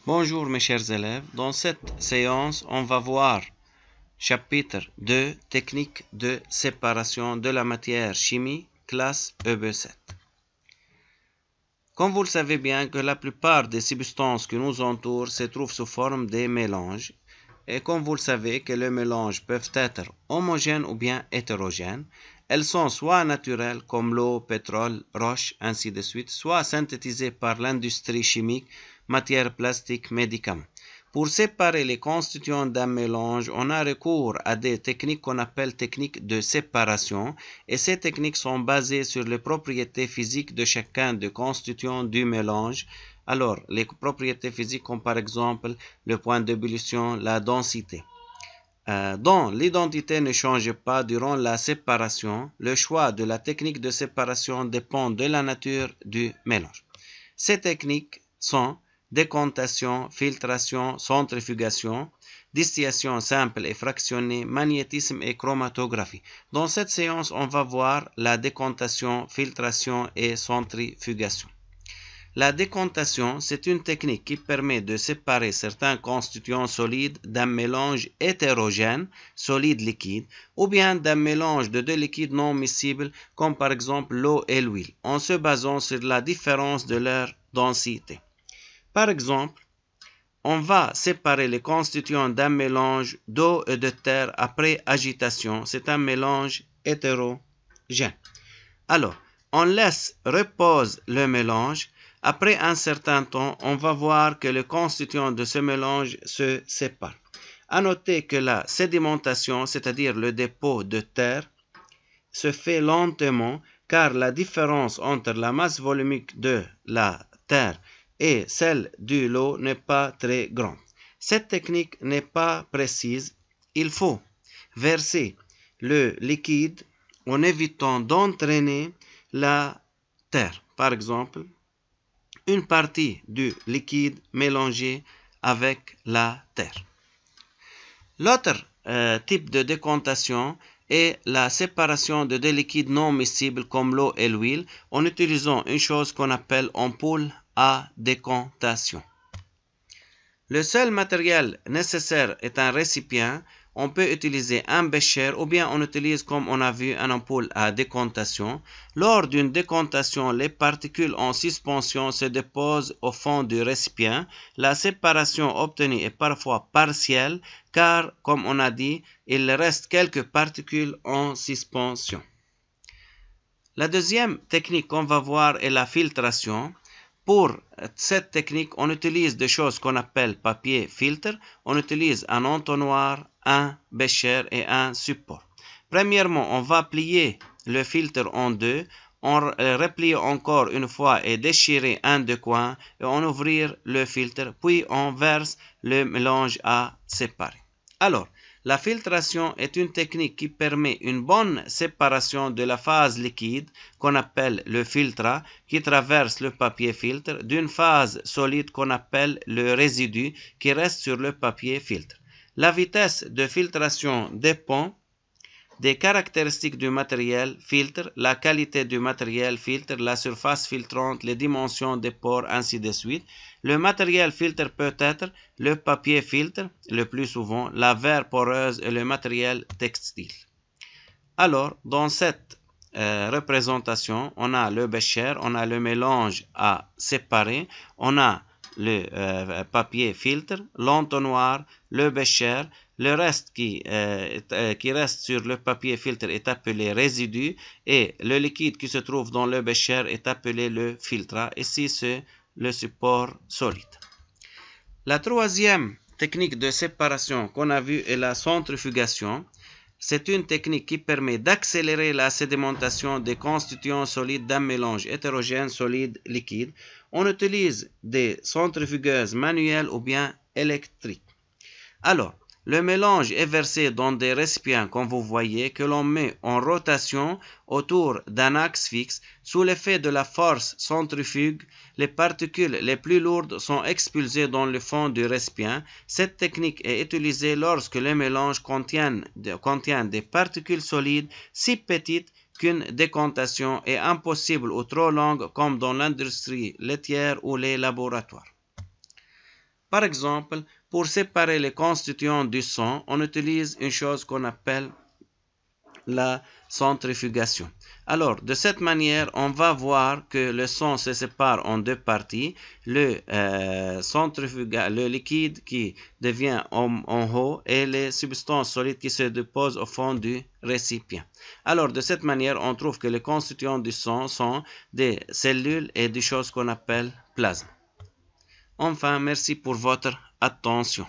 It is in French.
Bonjour mes chers élèves, dans cette séance, on va voir chapitre 2, technique de séparation de la matière chimie, classe EB7. Comme vous le savez bien que la plupart des substances qui nous entourent se trouvent sous forme des mélanges, et comme vous le savez que les mélanges peuvent être homogènes ou bien hétérogènes, elles sont soit naturelles comme l'eau, pétrole, roche, ainsi de suite, soit synthétisées par l'industrie chimique, matières plastiques, médicaments. Pour séparer les constituants d'un mélange, on a recours à des techniques qu'on appelle techniques de séparation, et ces techniques sont basées sur les propriétés physiques de chacun des constituants du mélange. Alors, les propriétés physiques comme par exemple le point d'ébullition, la densité. Dont l'identité ne change pas durant la séparation, le choix de la technique de séparation dépend de la nature du mélange. Ces techniques sont décantation, filtration, centrifugation, distillation simple et fractionnée, magnétisme et chromatographie. Dans cette séance, on va voir la décantation, filtration et centrifugation. La décantation, c'est une technique qui permet de séparer certains constituants solides d'un mélange hétérogène, solide-liquide, ou bien d'un mélange de deux liquides non miscibles, comme par exemple l'eau et l'huile, en se basant sur la différence de leur densité. Par exemple, on va séparer les constituants d'un mélange d'eau et de terre après agitation. C'est un mélange hétérogène. Alors, on laisse reposer le mélange. Après un certain temps, on va voir que les constituants de ce mélange se séparent. À noter que la sédimentation, c'est-à-dire le dépôt de terre, se fait lentement car la différence entre la masse volumique de la terre et celle de l'eau n'est pas très grande. Cette technique n'est pas précise. Il faut verser le liquide en évitant d'entraîner la terre. Par exemple, une partie du liquide mélangé avec la terre. L'autre type de décantation est la séparation de deux liquides non miscibles comme l'eau et l'huile en utilisant une chose qu'on appelle ampoule à décantation. Le seul matériel nécessaire est un récipient. On peut utiliser un bécher ou bien on utilise, comme on a vu, une ampoule à décantation. Lors d'une décantation, les particules en suspension se déposent au fond du récipient. La séparation obtenue est parfois partielle car, comme on a dit, il reste quelques particules en suspension. La deuxième technique qu'on va voir est la filtration. Pour cette technique, on utilise des choses qu'on appelle papier filtre. On utilise un entonnoir, un bécher et un support. Premièrement, on va plier le filtre en deux. On replie encore une fois et déchirer un des coins et on ouvrir le filtre. Puis on verse le mélange à séparer. Alors, la filtration est une technique qui permet une bonne séparation de la phase liquide qu'on appelle le filtrat qui traverse le papier filtre d'une phase solide qu'on appelle le résidu qui reste sur le papier filtre. La vitesse de filtration dépend des caractéristiques du matériel filtre, la qualité du matériel filtre, la surface filtrante, les dimensions des pores, ainsi de suite. Le matériel filtre peut être le papier filtre, le plus souvent, la verre poreuse et le matériel textile. Alors, dans cette représentation, on a le bécher, on a le mélange à séparer, on a le papier filtre, l'entonnoir, le bécher. Le reste qui reste sur le papier filtre est appelé résidu et le liquide qui se trouve dans le bécher est appelé le filtrat. Ici, c'est le support solide. La troisième technique de séparation qu'on a vue est la centrifugation. C'est une technique qui permet d'accélérer la sédimentation des constituants solides d'un mélange hétérogène solide-liquide. On utilise des centrifugeuses manuelles ou bien électriques. Alors, le mélange est versé dans des récipients, comme vous voyez, que l'on met en rotation autour d'un axe fixe. Sous l'effet de la force centrifuge, les particules les plus lourdes sont expulsées dans le fond du récipient. Cette technique est utilisée lorsque le mélange contient des particules solides si petites qu'une décantation est impossible ou trop longue, comme dans l'industrie laitière ou les laboratoires. Par exemple, pour séparer les constituants du sang, on utilise une chose qu'on appelle la centrifugation. Alors, de cette manière, on va voir que le sang se sépare en deux parties. Le liquide qui devient en haut et les substances solides qui se déposent au fond du récipient. Alors, de cette manière, on trouve que les constituants du sang sont des cellules et des choses qu'on appelle plasma. Enfin, merci pour votre attention.